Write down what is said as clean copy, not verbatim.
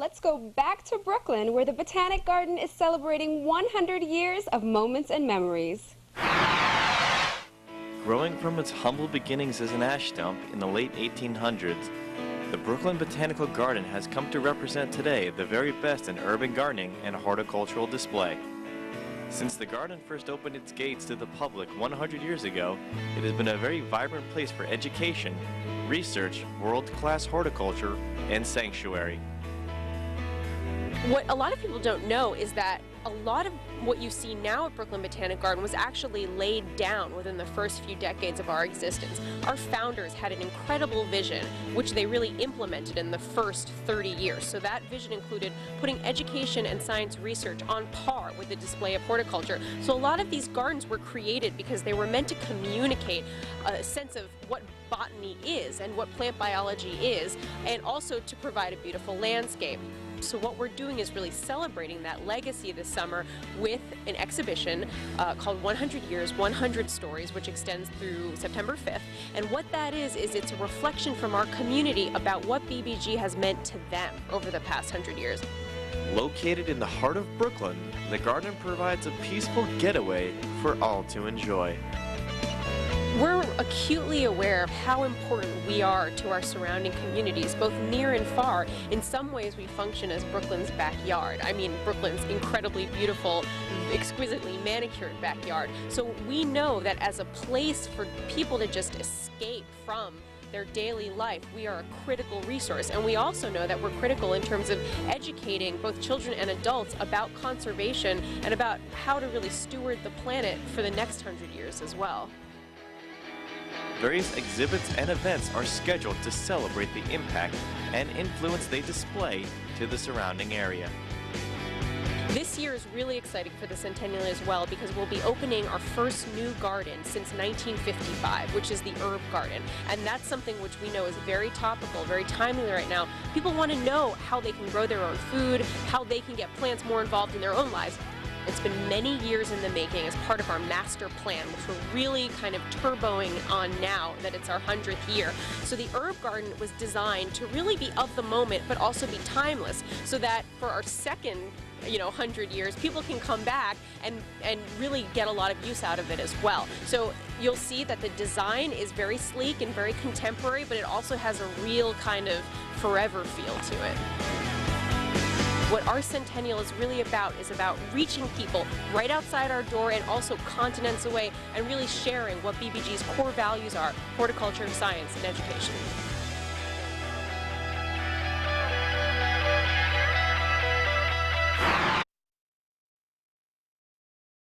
let's go back to Brooklyn, where the Botanic Garden is celebrating 100 years of moments and memories. Growing from its humble beginnings as an ash dump in the late 1800s, the Brooklyn Botanical Garden has come to represent today the very best in urban gardening and horticultural display. Since the garden first opened its gates to the public 100 years ago, it has been a very vibrant place for education, research, world-class horticulture, and sanctuary. What a lot of people don't know is that a lot of what you see now at Brooklyn Botanic Garden was actually laid down within the first few decades of our existence. Our founders had an incredible vision, which they really implemented in the first 30 years. So that vision included putting education and science research on par with the display of horticulture. So a lot of these gardens were created because they were meant to communicate a sense of what botany is and what plant biology is, and also to provide a beautiful landscape. So what we're doing is really celebrating that legacy this summer with an exhibition called 100 Years, 100 Stories, which extends through September 5th. And what that is it's a reflection from our community about what BBG has meant to them over the past 100 years. Located in the heart of Brooklyn, the garden provides a peaceful getaway for all to enjoy. We're acutely aware of how important we are to our surrounding communities, both near and far. In some ways, we function as Brooklyn's backyard. I mean, Brooklyn's incredibly beautiful, exquisitely manicured backyard. So we know that as a place for people to just escape from their daily life, we are a critical resource. And we also know that we're critical in terms of educating both children and adults about conservation and about how to really steward the planet for the next 100 years as well. Various exhibits and events are scheduled to celebrate the impact and influence they display to the surrounding area. This year is really exciting for the Centennial as well, because we'll be opening our first new garden since 1955, which is the herb garden. And that's something which we know is very topical, very timely right now. People want to know how they can grow their own food, how they can get plants more involved in their own lives. It's been many years in the making as part of our master plan, which we're really kind of turboing on now that it's our 100th year. So the herb garden was designed to really be of the moment, but also be timeless, so that for our second 100 years, people can come back and really get a lot of use out of it as well. So you'll see that the design is very sleek and very contemporary, but it also has a real kind of forever feel to it. What our Centennial is really about is about reaching people right outside our door and also continents away, and really sharing what BBG's core values are: horticulture, science, and education.